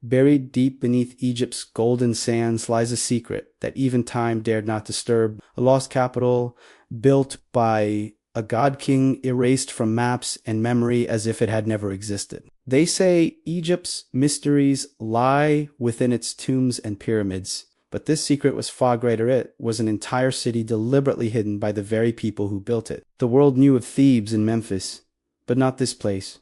Buried deep beneath Egypt's golden sands lies a secret that even time dared not disturb, a lost capital built by a god-king erased from maps and memory as if it had never existed. They say Egypt's mysteries lie within its tombs and pyramids, but this secret was far greater. It was an entire city deliberately hidden by the very people who built it. The world knew of Thebes and Memphis, but not this place,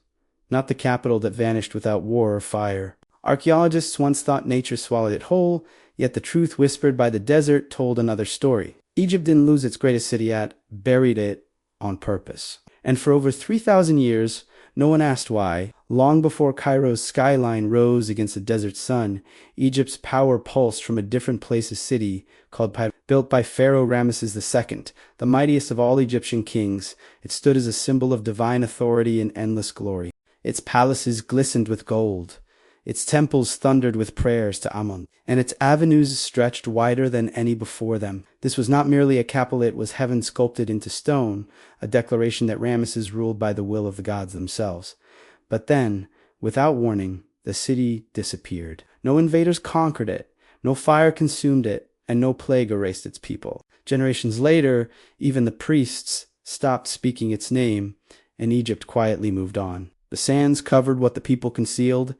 not the capital that vanished without war or fire. Archaeologists once thought nature swallowed it whole, yet the truth whispered by the desert told another story. Egypt didn't lose its greatest city, it buried it on purpose. And for over 3,000 years, no one asked why. Long before Cairo's skyline rose against the desert sun, Egypt's power pulsed from a different place, a city called built by Pharaoh Ramesses II, the mightiest of all Egyptian kings. It stood as a symbol of divine authority and endless glory. Its palaces glistened with gold. Its temples thundered with prayers to Amun, and its avenues stretched wider than any before them. This was not merely a capital, it was heaven sculpted into stone, a declaration that Ramesses ruled by the will of the gods themselves. But then, without warning, the city disappeared. No invaders conquered it, no fire consumed it, and no plague erased its people. Generations later, even the priests stopped speaking its name, and Egypt quietly moved on. The sands covered what the people concealed,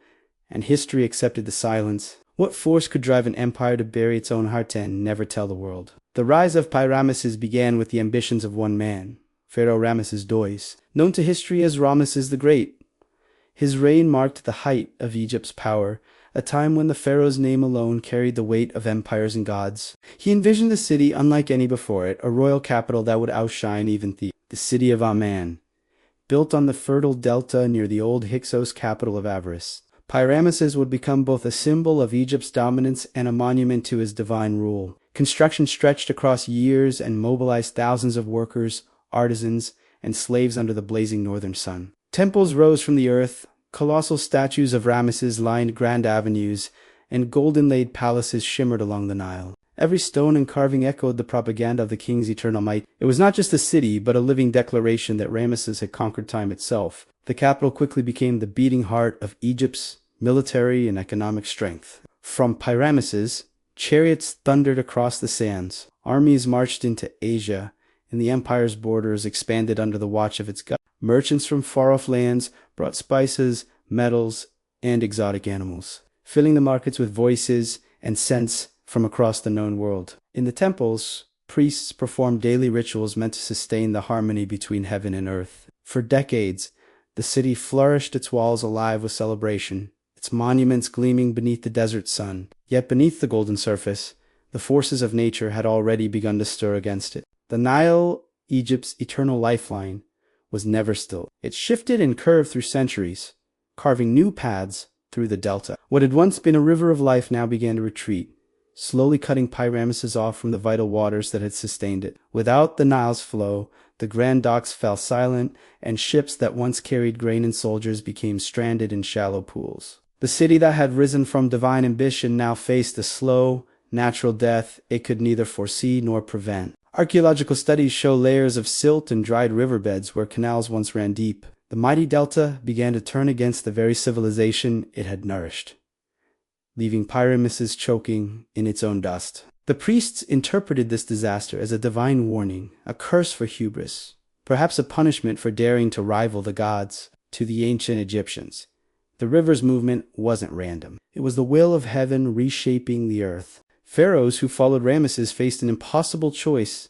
and history accepted the silence. What force could drive an empire to bury its own heart and never tell the world? The rise of Pi-Ramesses began with the ambitions of one man, Pharaoh Ramesses II, known to history as Ramesses the Great. His reign marked the height of Egypt's power, a time when the pharaoh's name alone carried the weight of empires and gods. He envisioned the city unlike any before it, a royal capital that would outshine even Thebes, the city of Aman, built on the fertile delta near the old Hyksos capital of Avaris. Pi-Ramesses would become both a symbol of Egypt's dominance and a monument to his divine rule. Construction stretched across years and mobilized thousands of workers, artisans, and slaves under the blazing northern sun. Temples rose from the earth, colossal statues of Ramesses lined grand avenues, and golden-laid palaces shimmered along the Nile. Every stone and carving echoed the propaganda of the king's eternal might. It was not just a city, but a living declaration that Ramesses had conquered time itself. The capital quickly became the beating heart of Egypt's military and economic strength. From Pi-Ramesses, chariots thundered across the sands, armies marched into Asia, and the empire's borders expanded under the watch of its god. Merchants from far-off lands brought spices, metals, and exotic animals, filling the markets with voices and scents from across the known world. In the temples, priests performed daily rituals meant to sustain the harmony between heaven and earth. For decades, the city flourished, its walls alive with celebration, its monuments gleaming beneath the desert sun. Yet beneath the golden surface, the forces of nature had already begun to stir against it. The Nile, Egypt's eternal lifeline, was never still. It shifted and curved through centuries, carving new paths through the delta. What had once been a river of life now began to retreat, slowly cutting Pi-Ramesses off from the vital waters that had sustained it. Without the Nile's flow, the grand docks fell silent, and ships that once carried grain and soldiers became stranded in shallow pools. The city that had risen from divine ambition now faced a slow, natural death it could neither foresee nor prevent. Archaeological studies show layers of silt and dried riverbeds where canals once ran deep. The mighty delta began to turn against the very civilization it had nourished, leaving Pi-Ramesses choking in its own dust. The priests interpreted this disaster as a divine warning, a curse for hubris, perhaps a punishment for daring to rival the gods. To the ancient Egyptians, the rivers movement wasn't random. It was the will of heaven reshaping the earth. Pharaohs who followed Ramesses faced an impossible choice: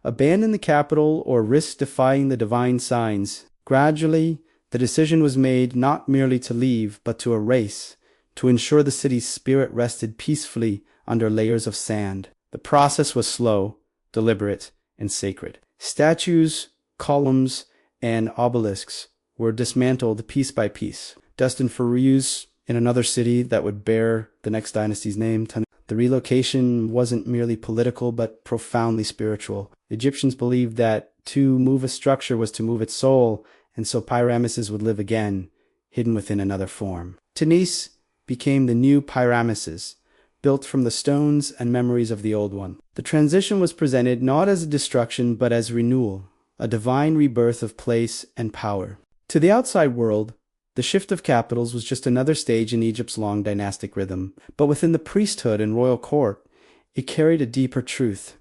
abandon the capital or risk defying the divine signs. Gradually, the decision was made not merely to leave, but to erase, to ensure the city's spirit rested peacefully under layers of sand. The process was slow, deliberate, and sacred. Statues, columns, and obelisks were dismantled piece by piece, destined for reuse in another city that would bear the next dynasty's name. The relocation wasn't merely political, but profoundly spiritual. Egyptians believed that to move a structure was to move its soul, and so Pi-Ramesses would live again, hidden within another form. Tanis became the new Pi-Ramesses, built from the stones and memories of the old one. The transition was presented not as a destruction, but as renewal, a divine rebirth of place and power. To the outside world, The shift of capitals was just another stage in Egypt's long dynastic rhythm, but within the priesthood and royal court, it carried a deeper truth.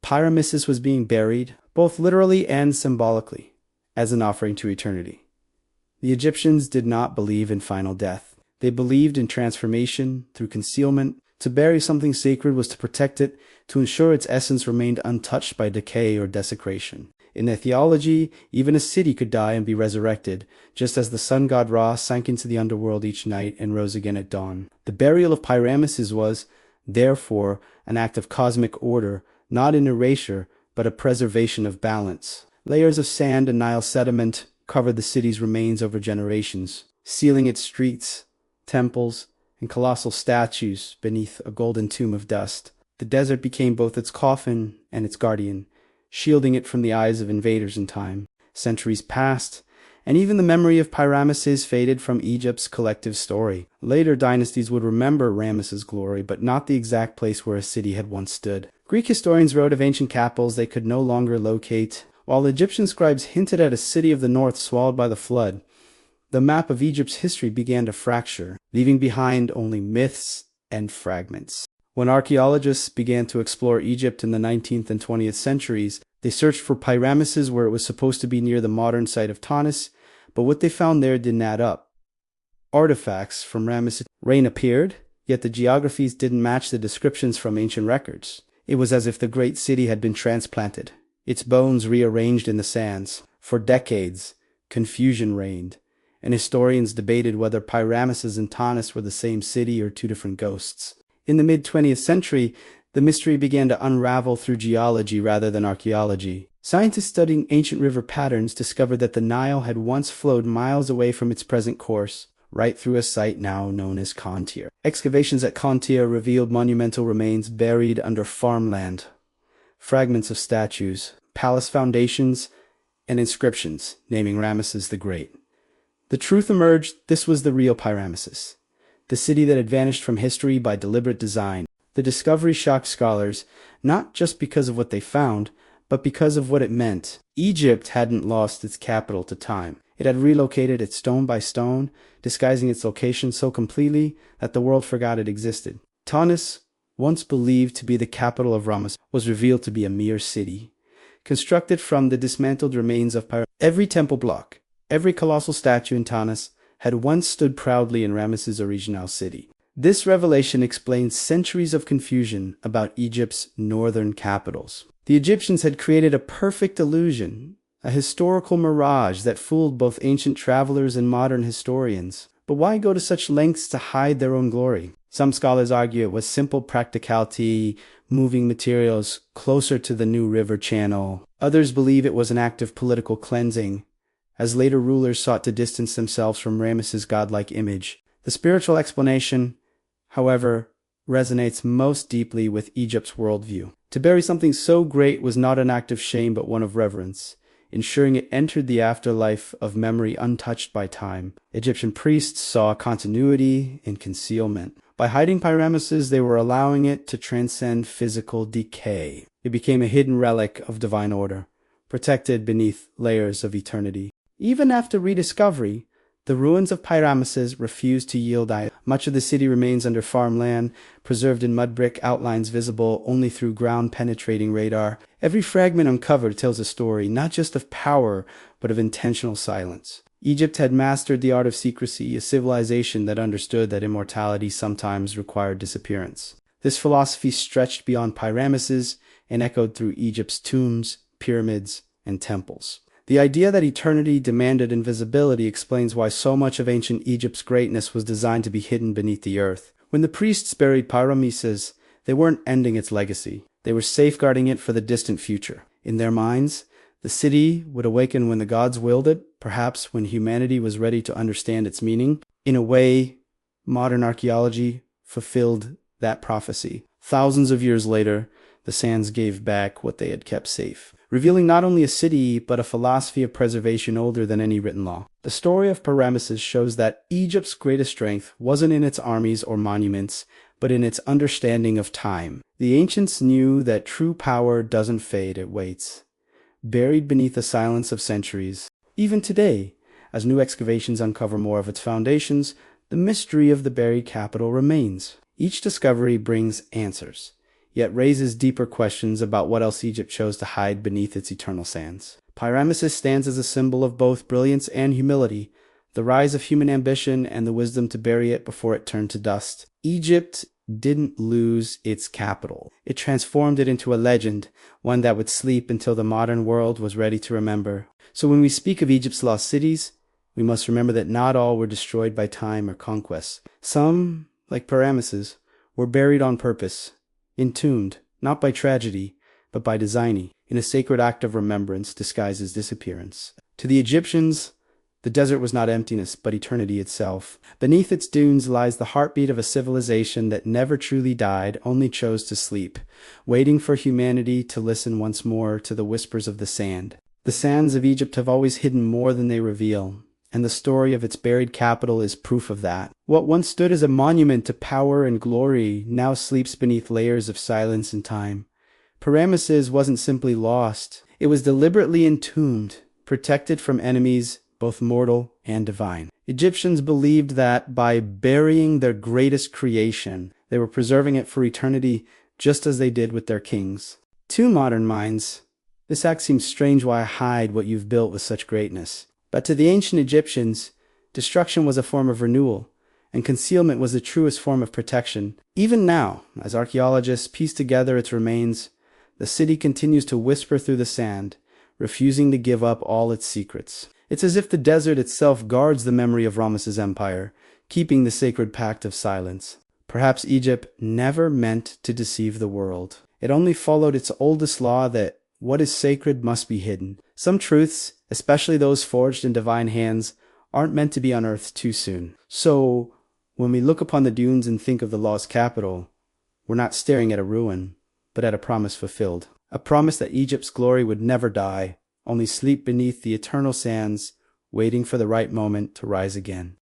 Pyrameses was being buried, both literally and symbolically, as an offering to eternity. The Egyptians did not believe in final death. They believed in transformation through concealment. To bury something sacred was to protect it, to ensure its essence remained untouched by decay or desecration. In their theology, even a city could die and be resurrected, just as the sun god Ra sank into the underworld each night and rose again at dawn. The burial of Pyrameses was, therefore, an act of cosmic order, not an erasure, but a preservation of balance. Layers of sand and Nile sediment covered the city's remains over generations, sealing its streets, temples, and colossal statues beneath a golden tomb of dust. The desert became both its coffin and its guardian, shielding it from the eyes of invaders in time. Centuries passed, and even the memory of Pyrameses faded from Egypt's collective story. Later dynasties would remember Ramesses' glory, but not the exact place where a city had once stood. Greek historians wrote of ancient capitals they could no longer locate, while Egyptian scribes hinted at a city of the north swallowed by the flood. The map of Egypt's history began to fracture, leaving behind only myths and fragments. When archaeologists began to explore Egypt in the 19th and 20th centuries, they searched for Pyrameses where it was supposed to be near the modern site of Tanis, but what they found there didn't add up. Artifacts from Ramesses' reign appeared, yet the geographies didn't match the descriptions from ancient records. It was as if the great city had been transplanted, its bones rearranged in the sands. For decades, confusion reigned, and historians debated whether Pyrameses and Tanis were the same city or two different ghosts. In the mid-20th century, the mystery began to unravel through geology rather than archaeology. Scientists studying ancient river patterns discovered that the Nile had once flowed miles away from its present course, right through a site now known as Kontir. Excavations at Kontir revealed monumental remains buried under farmland, fragments of statues, palace foundations, and inscriptions naming Ramesses the Great. The truth emerged: this was the real Pyrameses, the city that had vanished from history by deliberate design. The discovery shocked scholars, not just because of what they found, but because of what it meant. Egypt hadn't lost its capital to time. It had relocated it stone by stone, disguising its location so completely that the world forgot it existed. Tanis, once believed to be the capital of Ramesses, was revealed to be a mere city, constructed from the dismantled remains of Pyrameses. Every temple block, every colossal statue in Tanis had once stood proudly in Ramesses' original city. This revelation explains centuries of confusion about Egypt's northern capitals. The Egyptians had created a perfect illusion, a historical mirage that fooled both ancient travelers and modern historians. But why go to such lengths to hide their own glory? Some scholars argue it was simple practicality, moving materials closer to the new river channel. Others believe it was an act of political cleansing, as later rulers sought to distance themselves from Ramesses' godlike image. The spiritual explanation, however, resonates most deeply with Egypt's worldview. To bury something so great was not an act of shame but one of reverence, ensuring it entered the afterlife of memory untouched by time. Egyptian priests saw continuity in concealment. By hiding Pyrameses, they were allowing it to transcend physical decay. It became a hidden relic of divine order, protected beneath layers of eternity. Even after rediscovery, the ruins of Pyrameses refused to yield either. Much of the city remains under farmland, preserved in mud brick outlines visible only through ground-penetrating radar. Every fragment uncovered tells a story, not just of power, but of intentional silence. Egypt had mastered the art of secrecy, a civilization that understood that immortality sometimes required disappearance. This philosophy stretched beyond Pyrameses and echoed through Egypt's tombs, pyramids, and temples. The idea that eternity demanded invisibility explains why so much of ancient Egypt's greatness was designed to be hidden beneath the earth. When the priests buried Pyrameses, they weren't ending its legacy. They were safeguarding it for the distant future. In their minds, the city would awaken when the gods willed it, perhaps when humanity was ready to understand its meaning. In a way, modern archaeology fulfilled that prophecy. Thousands of years later, the sands gave back what they had kept safe, revealing not only a city, but a philosophy of preservation older than any written law. The story of Pyrameses shows that Egypt's greatest strength wasn't in its armies or monuments, but in its understanding of time. The ancients knew that true power doesn't fade, it waits, buried beneath the silence of centuries. Even today, As new excavations uncover more of its foundations, the mystery of the buried capital remains. Each discovery brings answers, yet raises deeper questions about what else Egypt chose to hide beneath its eternal sands. Pyramidus stands as a symbol of both brilliance and humility, the rise of human ambition and the wisdom to bury it before it turned to dust. Egypt didn't lose its capital. It transformed it into a legend, one that would sleep until the modern world was ready to remember. So when we speak of Egypt's lost cities, we must remember that not all were destroyed by time or conquest. Some, like Pyramidus, were buried on purpose, entombed, not by tragedy, but by design, in a sacred act of remembrance disguised as disappearance. To the Egyptians, the desert was not emptiness, but eternity itself. Beneath its dunes lies the heartbeat of a civilization that never truly died, only chose to sleep, waiting for humanity to listen once more to the whispers of the sand. The sands of Egypt have always hidden more than they reveal, and the story of its buried capital is proof of that. What once stood as a monument to power and glory now sleeps beneath layers of silence and time. Pyramidus wasn't simply lost. It was deliberately entombed, protected from enemies both mortal and divine. Egyptians believed that by burying their greatest creation, they were preserving it for eternity, just as they did with their kings. To modern minds, this act seems strange. Why hide what you've built with such greatness? But to the ancient Egyptians, destruction was a form of renewal, and concealment was the truest form of protection. Even now, as archaeologists piece together its remains, the city continues to whisper through the sand, refusing to give up all its secrets. It's as if the desert itself guards the memory of Ramesses' empire, keeping the sacred pact of silence. Perhaps Egypt never meant to deceive the world. It only followed its oldest law that what is sacred must be hidden. Some truths, especially those forged in divine hands, aren't meant to be unearthed too soon. So, when we look upon the dunes and think of the lost capital, we're not staring at a ruin, but at a promise fulfilled. A promise that Egypt's glory would never die, only sleep beneath the eternal sands, waiting for the right moment to rise again.